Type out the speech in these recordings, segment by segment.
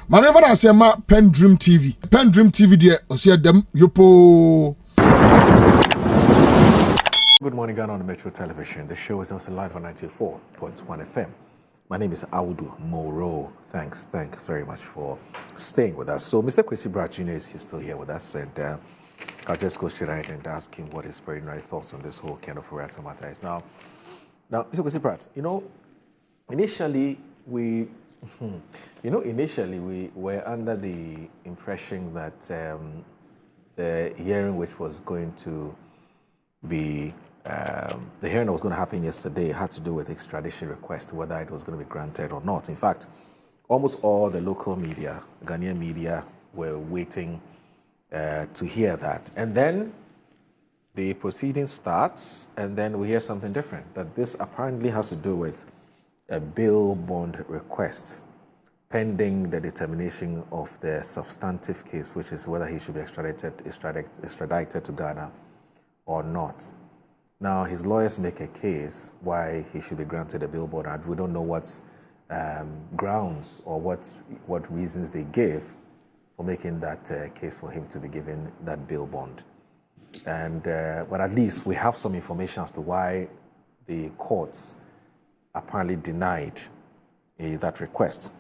Manever I say ma PENDREAM TV. PENDREAM TV there, I see them yopo. Good morning, Ghana on Metro Television. The show is also live on 94.1 FM. My name is Audu Moro. Thanks very much for staying with us. So, Mr. Kwesi Pratt Jr. is still here with us, and I'll just go straight ahead and ask him what his preliminary thoughts on this whole Ken Ofori-Atta matter is. Now, Mr. Kwesi Pratt, initially we were under the impression that the hearing which was going to be the hearing that was going to happen yesterday had to do with extradition request, whether it was going to be granted or not. In fact, almost all the local media, Ghanaian media, were waiting to hear that. And then the proceeding starts, and then we hear something different, that this apparently has to do with a bail bond request pending the determination of the substantive case, which is whether he should be extradited to Ghana or not. Now, his lawyers make a case why he should be granted a bail bond, and we don't know what grounds or what reasons they gave for making that case for him to be given that bail bond. And but at least we have some information as to why the courts apparently denied that request.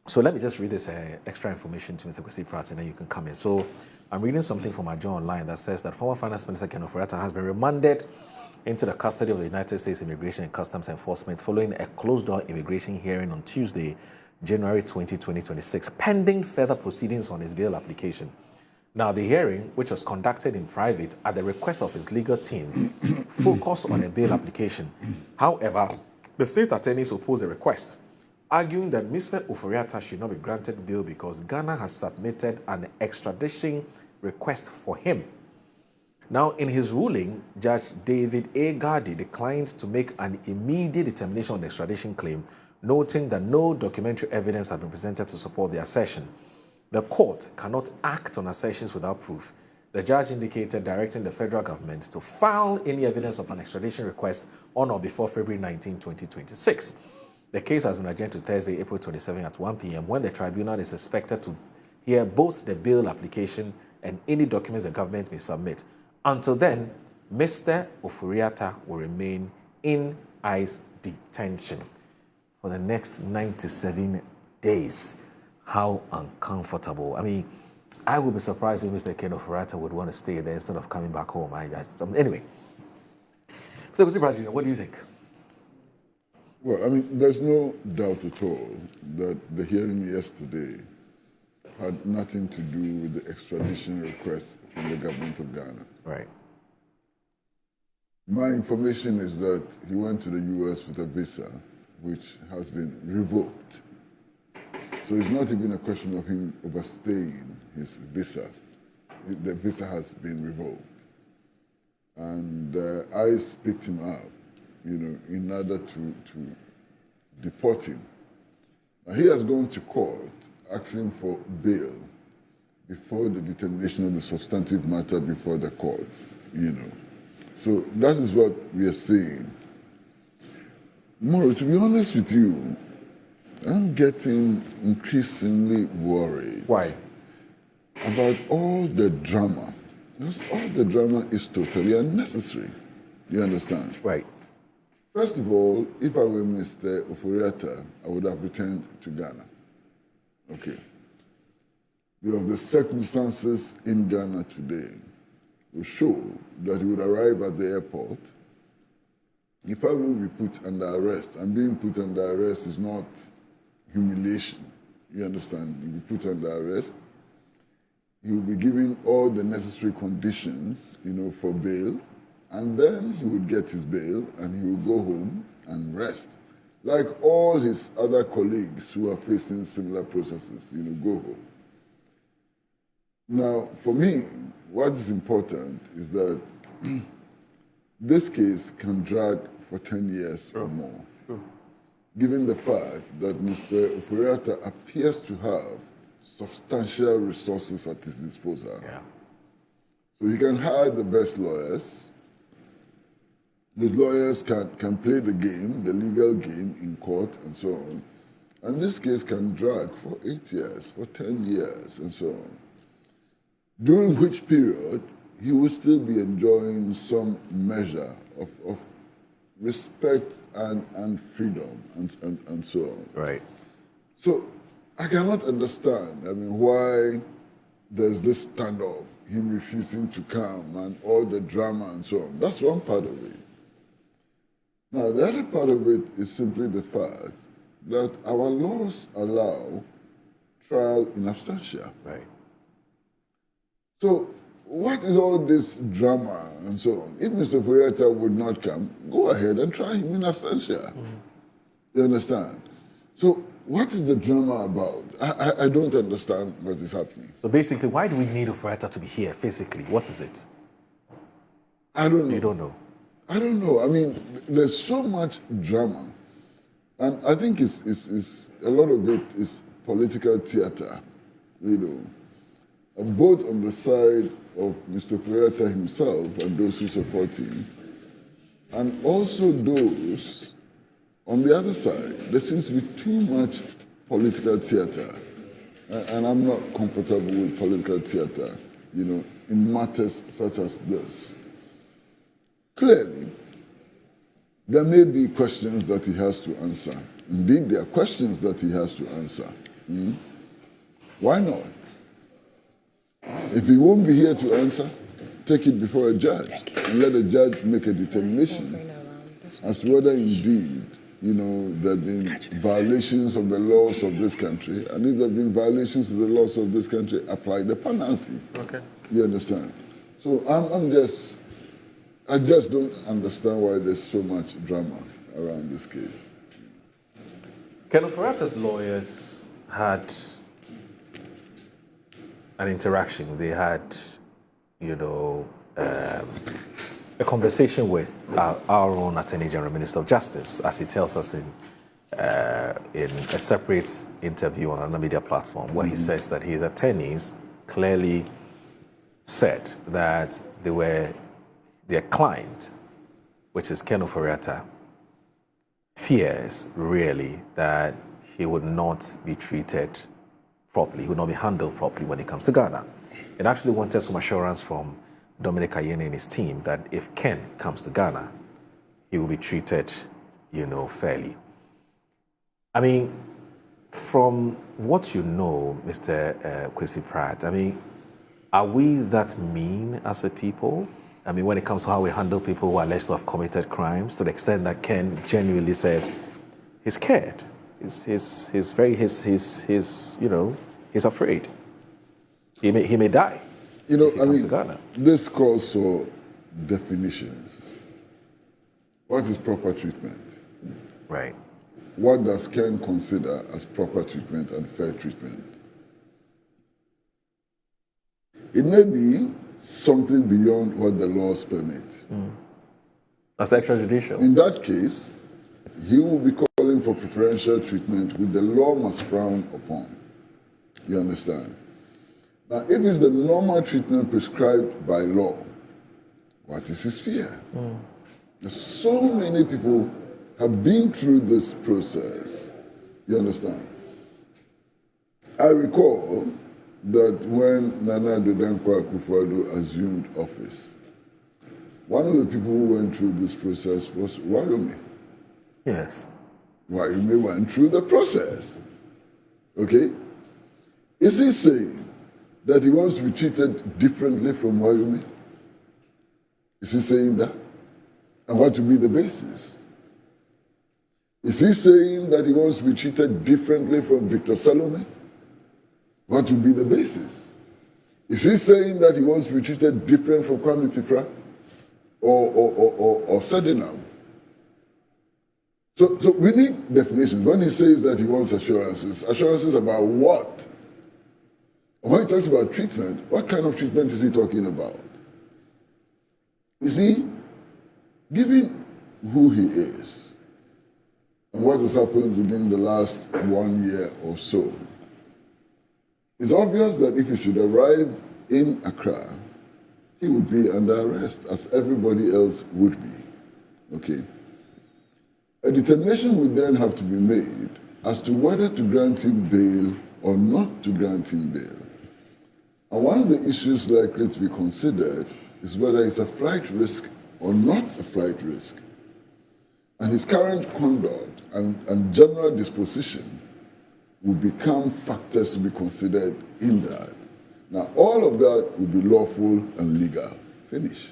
So let me just read this extra information to Mr. Kwesi Pratt, and then you can come in. So I'm reading something from Ajo Online that says that former Finance Minister Ken Ofori-Atta has been remanded into the custody of the United States Immigration and Customs Enforcement following a closed-door immigration hearing on Tuesday, January 20, 2026, pending further proceedings on his bail application. Now, the hearing, which was conducted in private at the request of his legal team, focused on a bail application. However, the state attorneys opposed the request, arguing that Mr. Ofori-Atta should not be granted bail because Ghana has submitted an extradition request for him. Now, in his ruling, Judge David A. Gardy declined to make an immediate determination on the extradition claim, noting that no documentary evidence had been presented to support the assertion. The court cannot act on assertions without proof. The judge indicated directing the federal government to file any evidence of an extradition request on or before February 19, 2026. The case has been adjourned to Thursday, April 27 at 1 p.m. when the tribunal is expected to hear both the bail application and any documents the government may submit. Until then, Mr. Ofori-Atta will remain in ICE detention for the next 97 days. How uncomfortable. I mean, I would be surprised if Mr. Ken Ofori-Atta would want to stay there instead of coming back home. Anyway, so what do you think? Well, I mean, there's no doubt at all that the hearing yesterday had nothing to do with the extradition request from the government of Ghana. Right. My information is that he went to the U.S. with a visa, which has been revoked. So it's not even a question of him overstaying his visa. The visa has been revoked. And I picked him up, in order to deport him. Now, he has gone to court asking for bail before the determination of the substantive matter before the courts, So that is what we are saying. Moro, to be honest with you, I'm getting increasingly worried. Why? About all the drama. Because all the drama is totally unnecessary. You understand? Right. First of all, if I were Mr. Ofori-Atta, I would have returned to Ghana. Okay. Because the circumstances in Ghana today will show that he would arrive at the airport. He probably will be put under arrest. And being put under arrest is not humiliation. You understand? He'll be put under arrest. He will be given all the necessary conditions, for bail. And then he would get his bail and he would go home and rest. Like all his other colleagues who are facing similar processes, go home. Now, for me, what is important is that this case can drag for 10 years or more, given the fact that Mr. Ofori-Atta appears to have substantial resources at his disposal. Yeah. So he can hire the best lawyers. These lawyers can play the game, the legal game in court and so on. And this case can drag for 8 years, for 10 years, and so on. During which period, he will still be enjoying some measure of respect and freedom and so on. Right. So I cannot understand, why there's this standoff, him refusing to come and all the drama and so on. That's one part of it. Now, the other part of it is simply the fact that our laws allow trial in absentia. Right. So what is all this drama and so on? If Mr. Ofori-Atta would not come, go ahead and try him in absentia. You understand? So what is the drama about? I don't understand what is happening. So basically, why do we need Ofori-Atta to be here physically? What is it? I don't know. You don't know? I don't know. There's so much drama. And I think it's a lot of it is political theater, both on the side of Mr. Ofori-Atta himself and those who support him, and also those on the other side. There seems to be too much political theater, and I'm not comfortable with political theater, in matters such as this. Clearly, there may be questions that he has to answer. Indeed, there are questions that he has to answer. Why not? If he won't be here to answer, take it before a judge and let a judge make a determination as to whether indeed, there have been violations of the laws of this country, and if there have been violations of the laws of this country, apply the penalty. Okay. You understand? So I just don't understand why there's so much drama around this case. Ken Ofori-Atta's lawyers had an interaction. They had, a conversation with our own Attorney General, Minister of Justice, as he tells us in a separate interview on another media platform, where he says that his attorneys clearly said that their client, which is Ken Ofori-Atta, fears really that he would not be treated properly, he would not be handled properly when he comes to Ghana. It actually wanted some assurance from Dominic Ayene and his team that if Ken comes to Ghana, he will be treated, fairly. From what you know, Mr. Kwesi Pratt, are we that mean as a people? When it comes to how we handle people who are alleged to have committed crimes, to the extent that Ken genuinely says he's scared, he's afraid. He may die. This calls for definitions. What is proper treatment? Right. What does Ken consider as proper treatment and fair treatment? It may be something beyond what the laws permit. That's extrajudicial. In that case, he will be calling for preferential treatment which the law must frown upon. You understand? Now, if it's the normal treatment prescribed by law, what is his fear? So many people have been through this process. You understand? I recall that when Nana Addo Dankwa Akufo-Addo assumed office, one of the people who went through this process was Wayome. Yes. Wayome went through the process. Okay? Is he saying that he wants to be treated differently from Wayome? Is he saying that? And what would be the basis? Is he saying that he wants to be treated differently from Victor Salome? What would be the basis? Is he saying that he wants to be treated different from Kwame Pipra or Sadinam? So we need definitions. When he says that he wants assurances about what? When he talks about treatment, what kind of treatment is he talking about? You see, given who he is and what has happened within the last 1 year or so, it's obvious that if he should arrive in Accra, he would be under arrest, as everybody else would be. Okay? A determination would then have to be made as to whether to grant him bail or not to grant him bail. And one of the issues likely to be considered is whether it's a flight risk or not a flight risk. And his current conduct and general disposition will become factors to be considered in that. Now, all of that will be lawful and legal. Finish.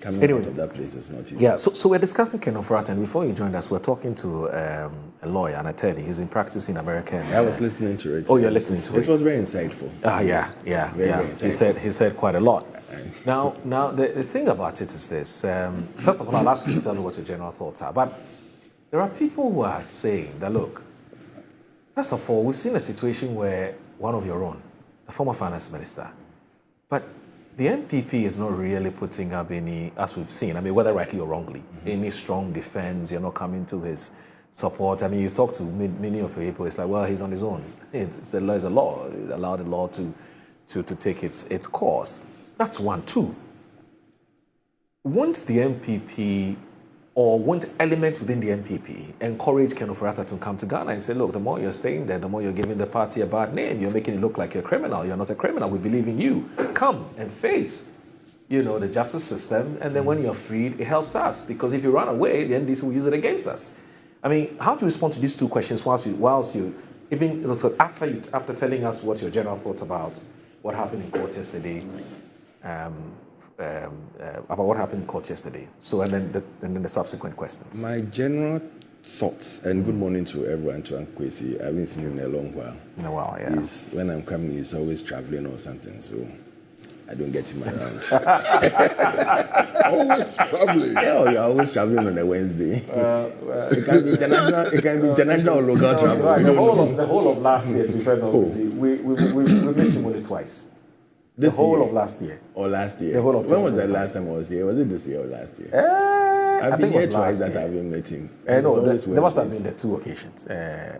Coming out of that place is not easy. Yeah, so we're discussing Ken Ofori-Atta, and before you joined us, we're talking to a lawyer, an attorney. He's in practice in America. And, I was listening to it. Oh, you're listening to it? It was very insightful. Yeah. Very insightful. He said quite a lot. Now, the thing about it is this. First of all, I'll ask you to tell me what your general thoughts are. But there are people who are saying that, look, first of all, we've seen a situation where one of your own, the former finance minister, but the NPP is not really putting up any, as we've seen, I mean, whether rightly or wrongly, any strong defense. You're not coming to his support. I mean, you talk to many of your people, it's like, well, he's on his own. It's a law. Allow the law to take its course. That's one. Two, won't the NPP or won't elements within the NPP encourage Ken Ofori-Atta to come to Ghana and say, look, the more you're staying there, the more you're giving the party a bad name. You're making it look like you're a criminal. You're not a criminal. We believe in you. Come and face, the justice system. And then when you're freed, it helps us. Because if you run away, then this will use it against us. I mean, how do you respond to these two questions whilst you even after telling us what your general thoughts about what happened in court yesterday, about what happened in court yesterday. So, and then the subsequent questions. My general thoughts, and good morning to everyone, to Kwesi. I haven't seen him in a long while. In a while, yeah. When I'm coming, he's always traveling or something, so I don't get him around. Always traveling. Yeah, you're always traveling on a Wednesday. It can be international or local travel. Right. The whole of last year, to be fair, we missed him only twice. The whole of last year. Or last year. The whole of when was the last time I was here? Was it this year or last year? I've been here twice that I've been meeting. No, there must have been the two occasions.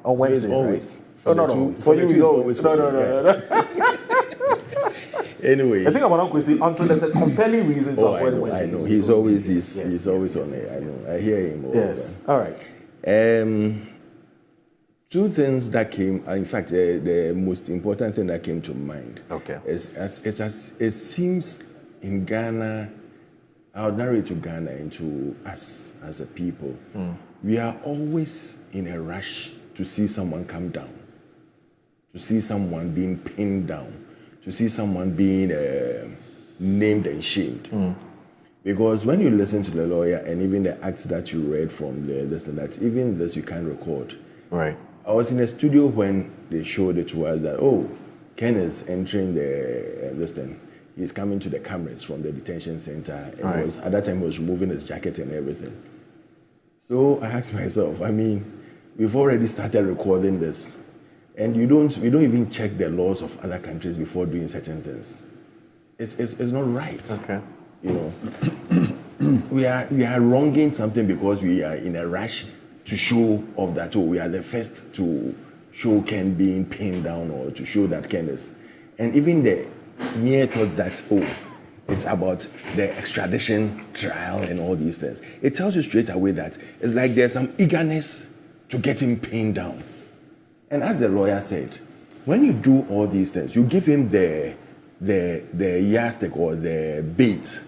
On Wednesday, so always. Right? No. For you, it's always. No. Anyway. I think about Uncle Kwesi until there's a compelling reason to avoid Wednesday. I know. He's always on there. I know. I hear him. Yes. All right. Two things that came, in fact, the most important thing that came to mind. Okay. It seems in Ghana, I'll narrate to Ghana and to us as a people, we are always in a rush to see someone come down, to see someone being pinned down, to see someone being named and shamed. Because when you listen to the lawyer and even the acts that you read from that even this you can't record. Right. I was in a studio when they showed it to us that, Ken is entering this thing. He's coming to the cameras from the detention center. And at that time, he was removing his jacket and everything. So I asked myself, I mean, we've already started recording this. And we don't even check the laws of other countries before doing certain things. It's not right. Okay. We are wronging something because we are in a rush to show off that we are the first to show Ken being pinned down or to show that Ken is. And even the mere thoughts that, it's about the extradition trial and all these things. It tells you straight away that it's like there's some eagerness to get him pinned down. And as the lawyer said, when you do all these things, you give him the yardstick or the bait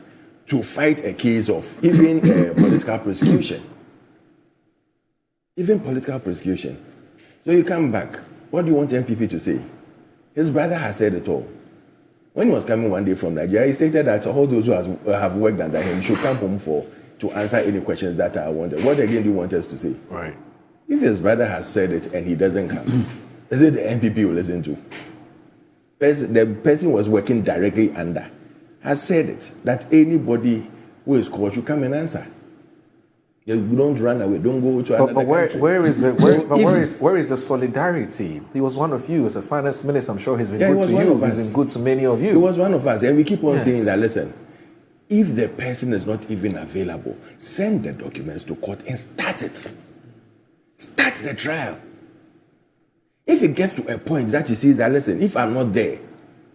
to fight a case of even political prosecution. Even political prosecution. So you come back. What do you want MPP to say? His brother has said it all. When he was coming one day from Nigeria, he stated that all those who have worked under him should come home to answer any questions that are wanted. What again do you want us to say? Right. If his brother has said it and he doesn't come, is it the MPP you listen to? The person was working directly under has said it, that anybody who is called should come and answer. You don't run away. Don't go to another country. Where is the solidarity? He was one of you as a finance minister. I'm sure he's been good to you. He's been good to many of you. He was one of us, and we keep on saying that. Listen, if the person is not even available, send the documents to court and start it. Start the trial. If it gets to a point that he sees that, listen, if I'm not there,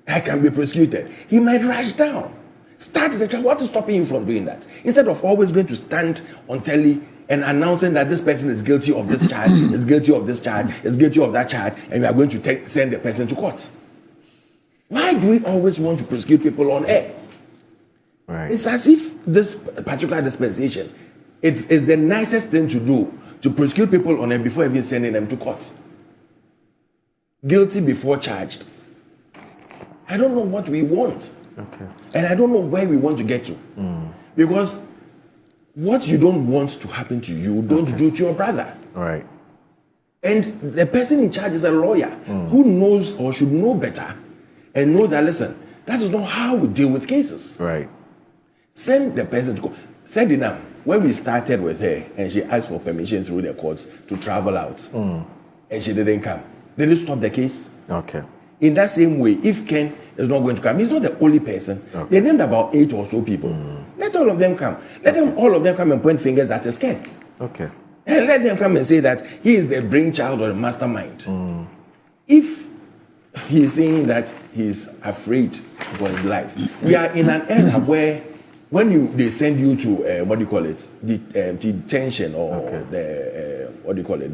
I can be prosecuted, he might rush down. Start the trial. What is stopping you from doing that? Instead of always going to stand on telly and announcing that this person is guilty of this charge, is guilty of this charge, is guilty of that charge, and we are going to send the person to court. Why do we always want to prosecute people on air? Right. It's as if this particular dispensation, it's the nicest thing to do, to prosecute people on air before even sending them to court. Guilty before charged. I don't know what we want. Okay. And I don't know where we want to get to. Because what you don't want to happen to you, don't do to your brother. Right. And the person in charge is a lawyer who knows or should know better and know that, listen, that is not how we deal with cases. Right. Send the person to court. Send it now. When we started with her and she asked for permission through the courts to travel out and she didn't come, did it stop the case? Okay. In that same way, if Ken is not going to come, he's not the only person. Okay. They named about 8 or so people. Let all of them come. Let them all of them come and point fingers at his Ken. Okay. And let them come and say that he is the brainchild or the mastermind. If he's saying that he's afraid for his life, we are in an era where when they send you to detention or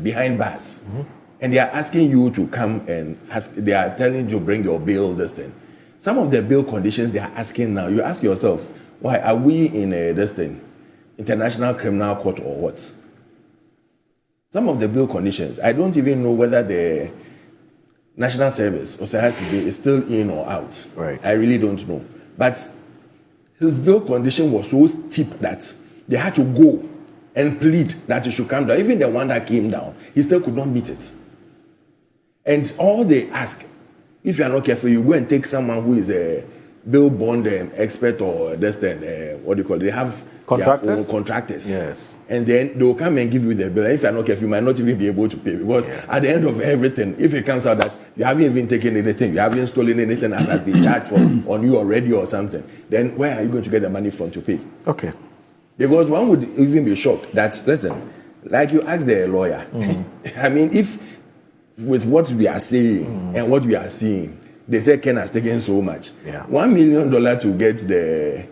behind bars, and they are asking you to come and they are telling you to bring your bail, this thing. Some of the bail conditions they are asking now, you ask yourself, why are we in this thing, international criminal court or what? Some of the bail conditions, I don't even know whether the National Service or CICB is still in or out. Right. I really don't know. But his bail condition was so steep that they had to go and plead that he should come down. Even the one that came down, he still could not meet it. And all they ask, if you are not careful, you go and take someone who is a bail bond expert or this thing, they have Contractors? their own contractors. Yes. And then they will come and give you the bill. And if you are not careful, you might not even be able to pay, because at the end of everything, if it comes out that you haven't even taken anything, you haven't stolen anything that has been charged for on you already or something, then where are you going to get the money from to pay? Okay. Because one would even be shocked that, listen, like you asked the lawyer, I mean, if with what we are saying and what we are seeing, they say Ken has taken so much. Yeah. $1 million to get the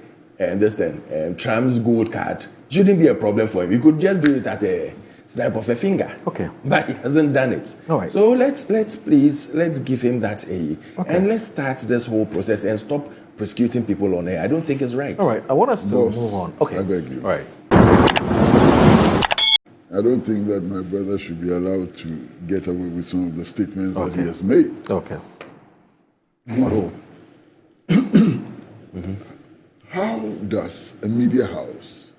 Tram's gold card shouldn't be a problem for him. He could just do it at a snap of a finger. Okay. But he hasn't done it. All right. So let's give him that A. Okay. And let's start this whole process and stop prosecuting people on air. I don't think it's right. All right. I want us to Boss, move on. Okay. I beg you. All right. I don't think that my brother should be allowed to get away with some of the statements that Okay. he has made. Okay. How does a media house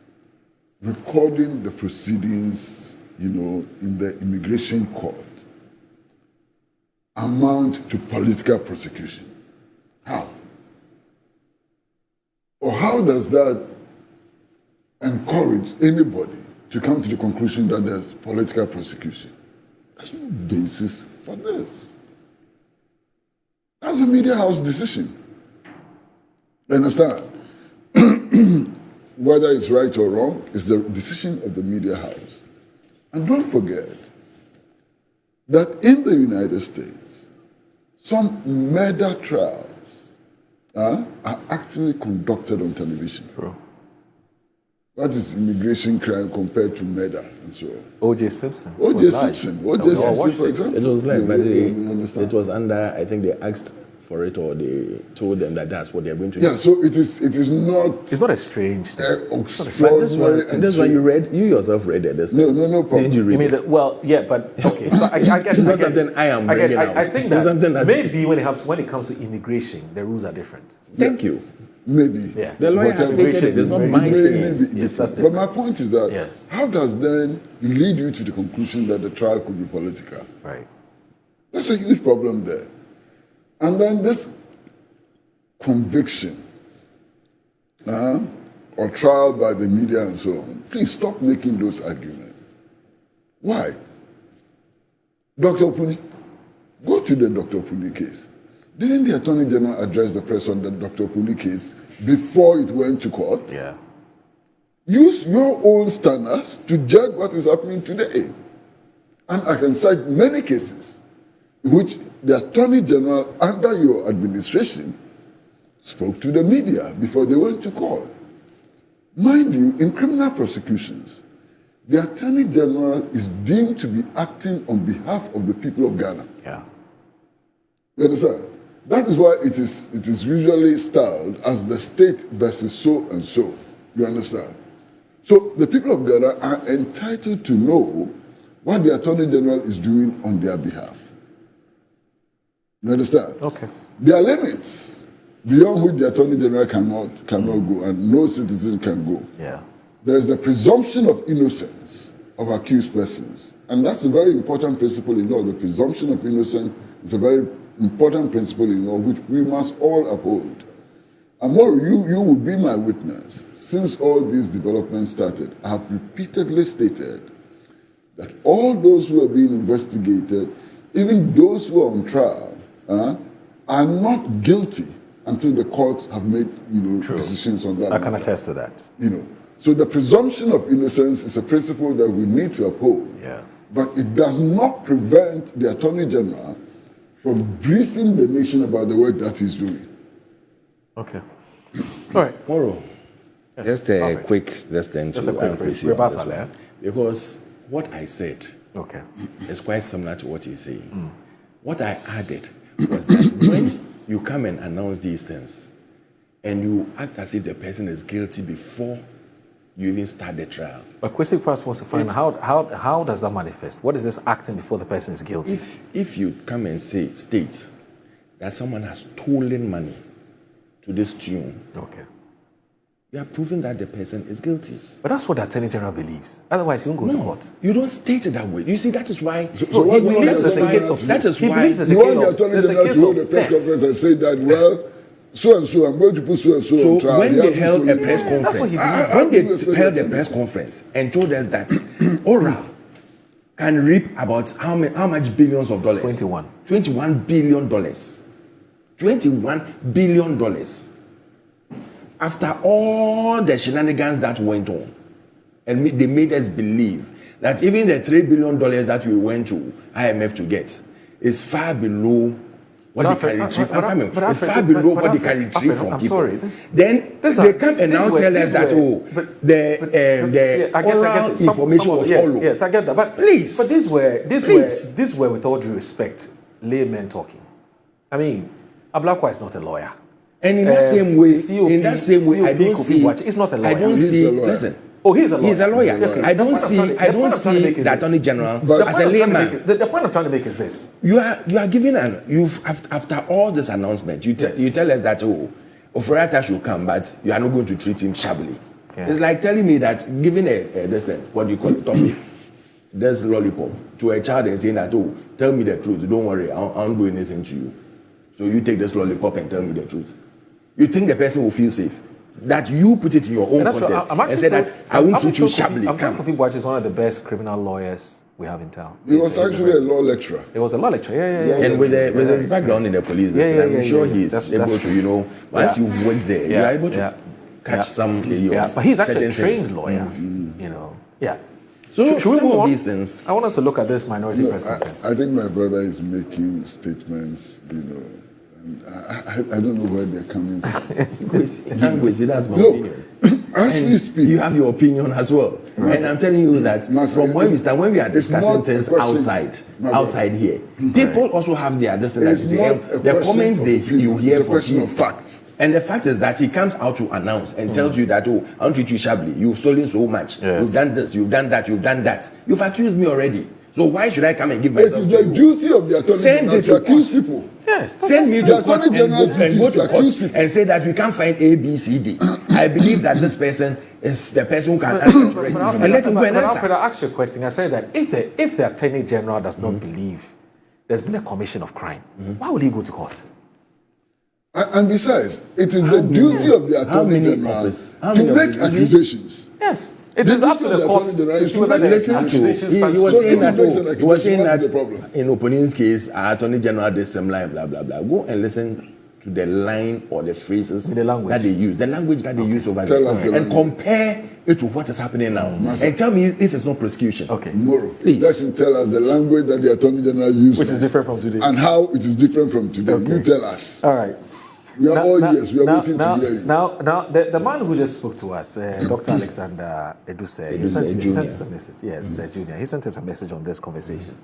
recording the proceedings, in the immigration court amount to political prosecution? How? Or how does that encourage anybody to come to the conclusion that there's political prosecution? There's no basis for this. That's a media house decision. You understand? Whether it's right or wrong is the decision of the media house. And don't forget that in the United States, some murder trials are actually conducted on television. True. What is immigration crime compared to murder and so on? O.J. Simpson. O.J. Simpson, for example. It was live, but you understand? it was under, I think they asked for it or they told them that that's what they're going to do. Yeah, so it is not It's not a strange thing. extraordinary. and That's why you yourself read it. No problem. Did you read You mean it? that? Well, yeah, but okay. So I get. It's not I get something it. I am I get- bringing out. I think It's that something that- maybe when it comes to immigration, the rules are different. Thank you. Maybe. Yeah. The lawyer has Whatever. stated it. It's not Very my Maybe statement. different. Yes, that's But my different. point is that Yes. how does then lead you to the conclusion that the trial could be political? Right. That's a huge problem there. And then this conviction or trial by the media and so on, please stop making those arguments. Why? Dr. Opuni, go to the Dr. Opuni case. Didn't the Attorney General address the press on the Dr. Opuni case before it went to court? Yeah. Use your own standards to judge what is happening today. And I can cite many cases in which the Attorney General under your administration spoke to the media before they went to court. Mind you, in criminal prosecutions, the Attorney General is deemed to be acting on behalf of the people of Ghana. Yeah. You understand? That is why it is usually styled as the state versus so and so. You understand? So the people of Ghana are entitled to know what the Attorney General is doing on their behalf. You understand? Okay. There are limits beyond which the Attorney General cannot go, and no citizen can go. Yeah. There is the presumption of innocence of accused persons, and that's a very important principle in law. The presumption of innocence is a very important principle in law which we must all uphold. Amor, you will be my witness. Since all these developments started, I have repeatedly stated that all those who are being investigated, even those who are on trial, are not guilty until the courts have made decisions on that. I can attest to that. So the presumption of innocence is a principle that we need to uphold. Yeah. But it does not prevent the Attorney General from briefing the nation about the work that he's doing. Okay. All right. Moro, Yes. just a quick, let's turn to Kwesi on this one. Because what I said is quite similar to what he's saying. What I added was that when you come and announce these things and you act as if the person is guilty before you even start the trial. But Kwesi perhaps wants to find how does that manifest? What is this acting before the person is guilty? If you come and state that someone has stolen money to this tune, you are proving that the person is guilty. But that's what the Attorney General believes. Otherwise, you won't go to court. You don't state it that way. You see, that is why. That is why you want the Attorney General to hold a press conference and say that, well, so and so, I'm going to put so and so on trial. So when they held a press conference, and told us that Oral can reap about how much billions of dollars? $21 billion. $21 billion. After all the shenanigans that went on, and they made us believe that even the $3 billion that we went to IMF to get is far below what they can retrieve. It's far below what they can retrieve from people. Then they come and now tell us that the oral information was hollow. Yes, I get that. But please, but this were with all due respect, laymen talking. I mean, Ablakwa is not a lawyer. And in that same way, I don't see. He's not a lawyer. I don't see. Listen. Oh, he's a lawyer. He's a lawyer. Okay. I don't see the Attorney General as a layman. The point I'm trying to make is this: you are giving after all this announcement, you tell us that Ofori-Atta should come, but you are not going to treat him shabbily. Yeah. It's like telling me that giving what do you call it, toffee, this lollipop to a child and saying that tell me the truth, don't worry, I won't do anything to you. So you take this lollipop and tell me the truth. You think the person will feel safe? That you put it in your own context and say that I won't treat you shabbily. Ofori-Atta is one of the best criminal lawyers we have in town. He was actually a law lecturer. He was a law lecturer, yeah. And with his background in the police, I'm sure he's able to, once you've went there, you're able to catch some but he's actually a trained lawyer, Yeah. So some of these things. I want us to look at this minority press conference. I think my brother is making statements, and I don't know where they're coming from. Kwesi, that's my opinion. As we speak, you have your opinion as well. And I'm telling you that from when we start, when we are discussing things outside here, people also have their understanding. The comments you hear from people. Facts. And the fact is that he comes out to announce and tells you that, I won't treat you shabbily. You've stolen so much. Yes. You've done this, you've done that, you've done that. You've accused me already. So why should I come and give myself to you? It is the duty of the Attorney General to accuse people. Yes. Send me to court and go to court and say that we can't find A, B, C, D. I believe that this person is the person who can answer correctly. And let him go and answer. Alfred, I asked you a question. I said that if the Attorney General does not believe there's been a commission of crime, why would he go to court? And besides, it is the duty of the Attorney General to make accusations. Yes. It is up to the court to see whether the accusations stand. He was saying that in Opponent's case, our Attorney General did some line, blah, blah, blah. Go and listen to the line or the phrases that they use, the language that they use over there, and compare it to what is happening now. And tell me if it's not prosecution. Okay. Tomorrow, please. Let him tell us the language that the Attorney General used. Which is different from today. And how it is different from today. Okay. You tell us. All right. We are all ears. We are waiting to hear you. Now, the man who just spoke to us, Dr. Alexander Eduse, he sent us a message. Yes, Junior. He sent us a message on this conversation.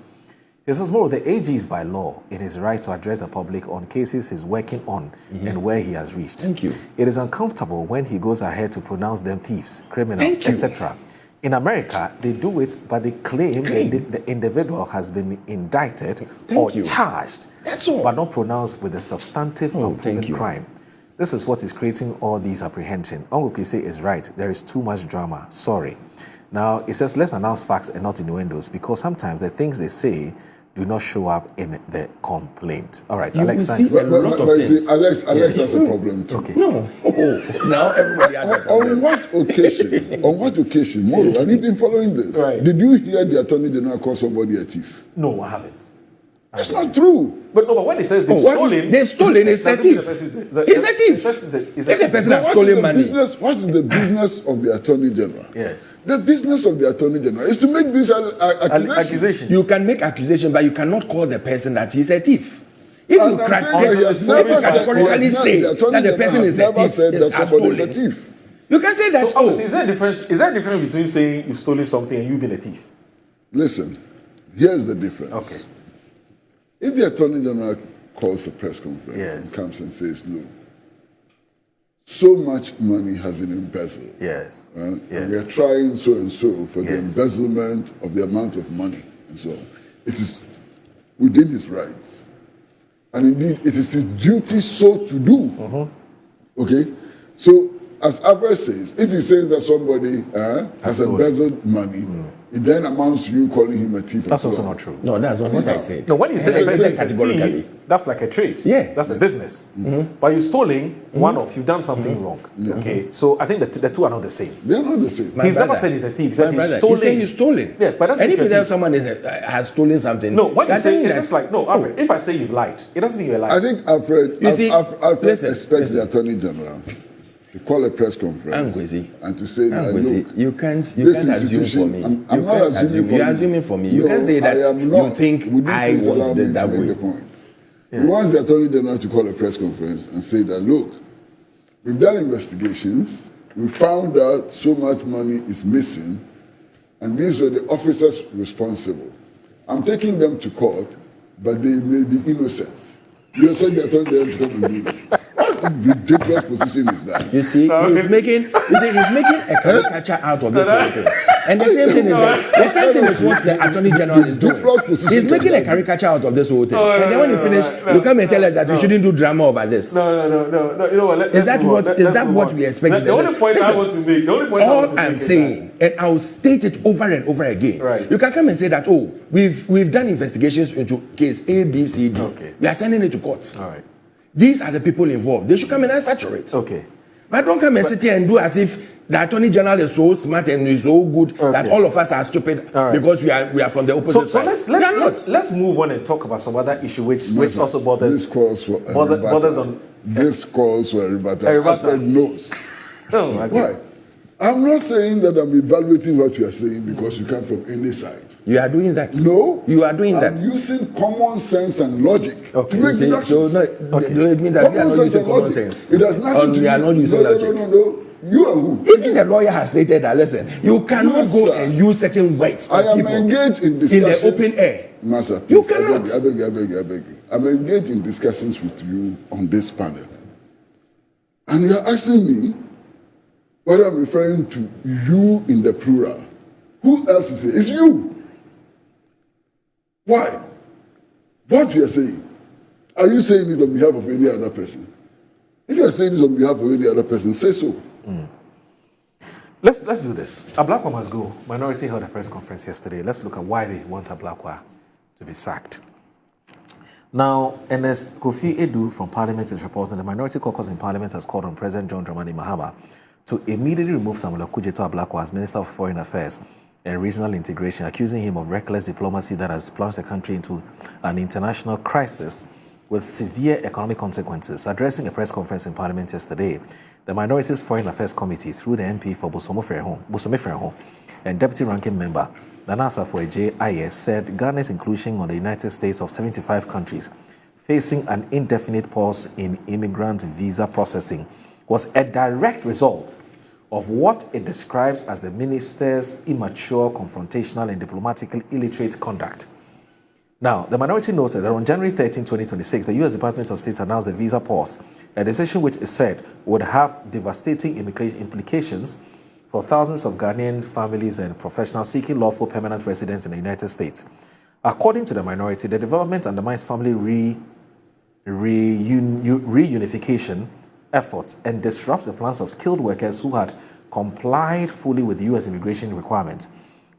He says, more, the AG is by law in his right to address the public on cases he's working on and where he has reached. Thank you. It is uncomfortable when he goes ahead to pronounce them thieves, criminals, etc. In America, they do it, but they claim that the individual has been indicted or charged, That's all. but not pronounced with a substantive unproven crime. This is what is creating all these apprehension. Uncle Kwesi is right. There is too much drama. Sorry. Now, it says, let's announce facts and not innuendos, because sometimes the things they say do not show up in the complaint. All right, Alex, thanks. But Alex has a problem too. Okay. No. Now everybody has a problem. On what occasion, Moro, and you've been following this, did you hear the Attorney General call somebody a thief? No, I haven't. It's not true. But when he says they've stolen, it's a thief. It's a thief. If the person has stolen money. What is the business of the Attorney General? Yes. The business of the Attorney General is to make these accusations. You can make accusations, but you cannot call the person that he's a thief. If you categorically say that the person is a thief, you can say that. So, is there a difference between saying you've stolen something and you being a thief? Listen, here's the difference. Okay. If the Attorney General calls a press conference and comes and says, look, so much money has been embezzled. Yes. And we are trying so and so for the embezzlement of the amount of money and so on. It is within his rights. And indeed, it is his duty so to do. Okay? So, as Alfred says, if he says that somebody has embezzled money, it then amounts to you calling him a thief. That's also not true. No, that's not what I said. No, when you say embezzling categorically, that's like a trade. Yeah. That's a business. But you're stealing you've done something wrong. Okay, so I think the two are not the same. They are not the same. He's never said he's a thief. He said he's stolen. He said he's stolen. Yes, but that's and if you tell someone has stolen something, no, when you say it's just like Alfred, if I say you've lied, it doesn't mean you're lying. I think Alfred expects the Attorney General to call a press conference and to say that look, you can't assume for me. I'm not assuming for you. You're assuming for me. You can't say that you think I want it that way. He wants the Attorney General to call a press conference and say that look, we've done investigations, we found out so much money is missing, and these were the officers responsible. I'm taking them to court, but they may be innocent. You expect the Attorney General to come and do this? What ridiculous position is that? You see, he's making a caricature out of this whole thing. And the same thing is what the Attorney General is doing. He's making a caricature out of this whole thing. And then when you finish, you come and tell us that we shouldn't do drama over this. No. You know what? Is that what we expect? The only point I want to make. All I'm saying, and I'll state it over and over again. Right. You can come and say that, we've done investigations into case A, B, C, D. Okay. We are sending it to court. All right. These are the people involved. They should come and answer to it. Okay. But don't come and sit here and do as if the Attorney General is so smart and is so good that all of us are stupid because we are from the opposite side. So let's move on and talk about some other issue which also bothers. This calls for This calls for a rebuttal. Alfred knows. Why? I'm not saying that I'm evaluating what you are saying because you come from any side. You are doing that. No. You are doing that. I'm using common sense and logic to make deductions. So it means that we are not using common sense. It has nothing to do. We are not using logic. No. You are who? Even the lawyer has stated that, listen, you cannot go and use certain words I am engaged in discussions. In the open air. Master, please, you cannot. I beg you. I'm engaged in discussions with you on this panel. And you are asking me whether I'm referring to you in the plural. Who else is it? It's you. Why? What you are saying? Are you saying it on behalf of any other person? If you are saying this on behalf of any other person, say so. Let's do this. A black one must go. Minority held a press conference yesterday. Let's look at why they want a black one to be sacked. Now, Ernest Kofi Edu from Parliament is reporting the Minority Caucus in Parliament has called on President John Dramani Mahama to immediately remove Samuel Okudzeto Ablakwa as Minister of Foreign Affairs and Regional Integration, accusing him of reckless diplomacy that has plunged the country into an international crisis with severe economic consequences. Addressing a press conference in Parliament yesterday, the Minorities Foreign Affairs Committee, through the MP for Bosomefreho and Deputy Ranking Member Nana Asafo-Adjei, said Ghana's inclusion on the United States of 75 countries facing an indefinite pause in immigrant visa processing was a direct result of what it describes as the minister's immature, confrontational, and diplomatically illiterate conduct. Now, the minority noted that on January 13, 2026, the U.S. Department of State announced the visa pause, a decision which it said would have devastating implications for thousands of Ghanaian families and professionals seeking lawful permanent residence in the United States. According to the minority, the development undermines family reunification efforts and disrupts the plans of skilled workers who had complied fully with U.S. immigration requirements.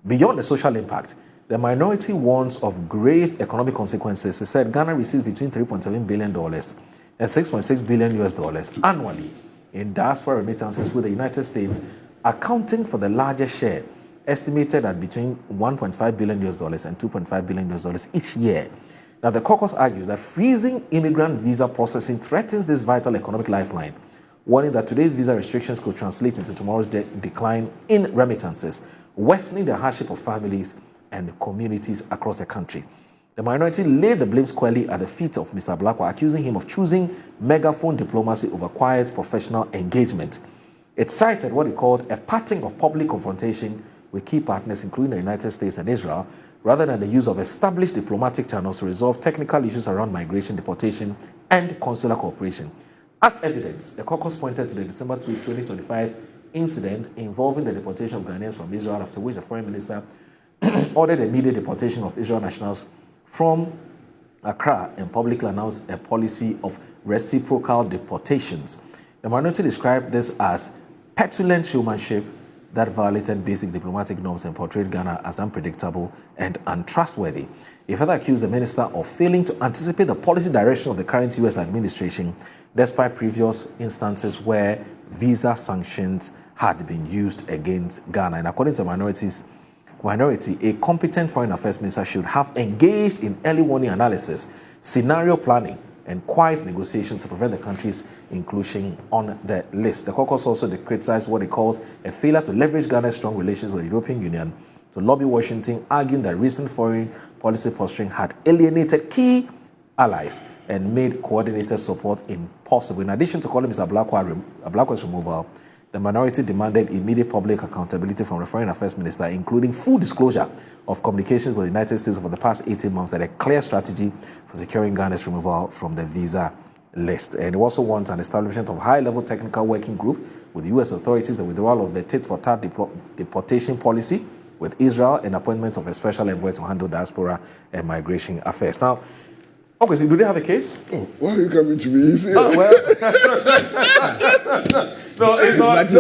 Beyond the social impact, the minority warns of grave economic consequences. It said Ghana receives between $3.7 billion and $6.6 billion annually in diaspora remittances, with the United States accounting for the largest share, estimated at between $1.5 billion and $2.5 billion each year. Now, the caucus argues that freezing immigrant visa processing threatens this vital economic lifeline, warning that today's visa restrictions could translate into tomorrow's decline in remittances, worsening the hardship of families and communities across the country. The minority laid the blame squarely at the feet of Mr. Blakwa, accusing him of choosing megaphone diplomacy over quiet professional engagement. It cited what it called a pattern of public confrontation with key partners, including the United States and Israel, rather than the use of established diplomatic channels to resolve technical issues around migration, deportation, and consular cooperation. As evidence, the caucus pointed to the December 2025 incident involving the deportation of Ghanaians from Israel, after which the foreign minister ordered the immediate deportation of Israel nationals from Accra and publicly announced a policy of reciprocal deportations. The minority described this as petulant showmanship that violated basic diplomatic norms and portrayed Ghana as unpredictable and untrustworthy. He further accused the minister of failing to anticipate the policy direction of the current U.S. administration, despite previous instances where visa sanctions had been used against Ghana. And according to minority, a competent foreign affairs minister should have engaged in early warning analysis, scenario planning, and quiet negotiations to prevent the country's inclusion on the list. The caucus also criticized what it calls a failure to leverage Ghana's strong relations with the European Union to lobby Washington, arguing that recent foreign policy posturing had alienated key allies and made coordinated support impossible. In addition to calling Mr. Blakwa's removal, the minority demanded immediate public accountability from the Foreign Affairs Minister, including full disclosure of communications with the United States over the past 18 months, and a clear strategy for securing Ghana's removal from the visa list. And it also wants an establishment of high-level technical working group with U.S. authorities, the withdrawal of the tit-for-tat deportation policy with Israel, and appointment of a special envoy to handle diaspora and migration affairs. Now, obviously, do they have a case? Oh, why are you coming to me? Oh, well. No, it's not. It's a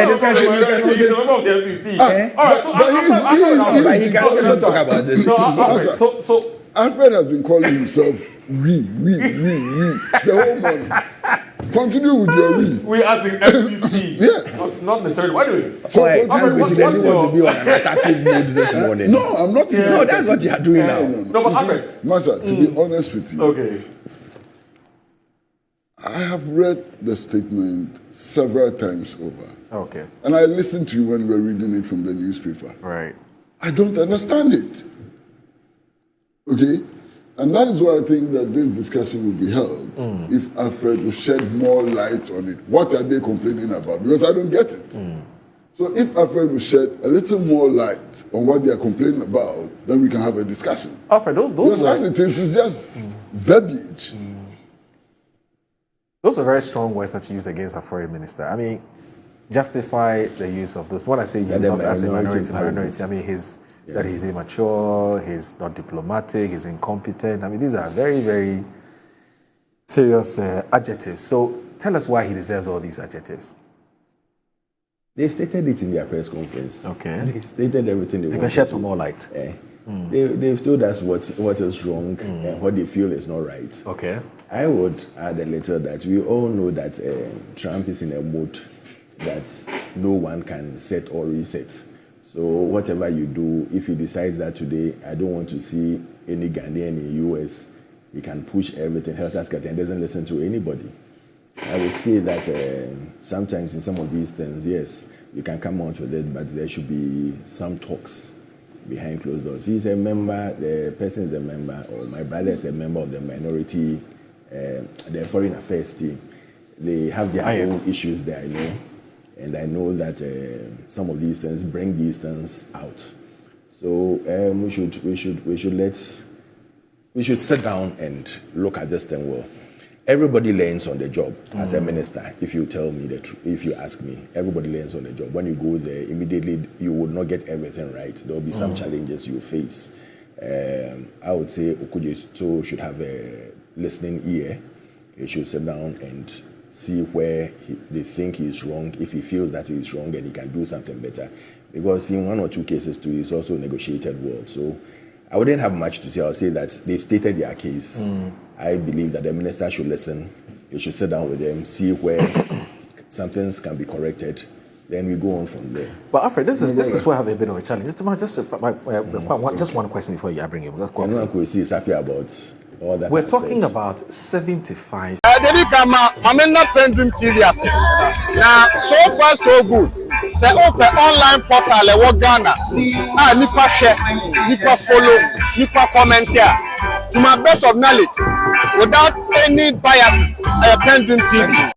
discussion. It's a member of the LPP. All right, so but he can also talk about it. No, so Alfred has been calling himself we, the whole morning. Continue with your we. We as in LPP. Yeah. Not necessarily. Why do we? So Kwesi doesn't want to be on an attacking mood this morning. No, I'm not. No, that's what you are doing now. No, but Alfred. Masa, to be honest with you, Okay. I have read the statement several times over. Okay. And I listened to you when we were reading it from the newspaper. Right. I don't understand it. Okay? And that is why I think that this discussion will be held if Alfred will shed more light on it. What are they complaining about? Because I don't get it. So if Alfred will shed a little more light on what they are complaining about, then we can have a discussion. Alfred, those Because as it is, it's just verbiage. Those are very strong words that you use against a foreign minister. I mean, justify the use of those. When I say you, not as a minority, I mean that he's immature, he's not diplomatic, he's incompetent. I mean, these are very, very serious adjectives. So tell us why he deserves all these adjectives. They've stated it in their press conference. Okay. They've stated everything they want. You can shed some more light. They've told us what is wrong and what they feel is not right. Okay. I would add a little that we all know that Trump is in a mode that no one can set or reset. So whatever you do, if he decides that today, I don't want to see any Ghanaian in the US, he can push everything, helter-skelter, and doesn't listen to anybody. I would say that sometimes in some of these things, yes, you can come out with it, but there should be some talks. behind closed doors. He's a member, the person is a member, or my brother is a member of the minority, the foreign affairs team. They have their own issues there, I know. And I know that some of these things bring these things out. So we should sit down and look at this thing well. Everybody learns on the job as a minister. If you tell me the truth, if you ask me, everybody learns on the job. When you go there, immediately you will not get everything right. There will be some challenges you face. I would say Okujeto should have a listening ear. He should sit down and see where they think he is wrong. If he feels that he is wrong, and he can do something better. Because in one or two cases too, it's also negotiated well. So I wouldn't have much to say. I'll say that they've stated their case. I believe that the minister should listen. He should sit down with them, see where some things can be corrected. Then we go on from there. But Alfred, this is where I have a bit of a challenge. Just one question before I bring you. Kwesi is happy about all that. We're talking about 75. PENDREAM TV. Now, so far so good. Say open online portal e wo Ghana. Nipa share, nipa follow, nipa comment here. To my best of knowledge, without any biases, PENDREAM TV.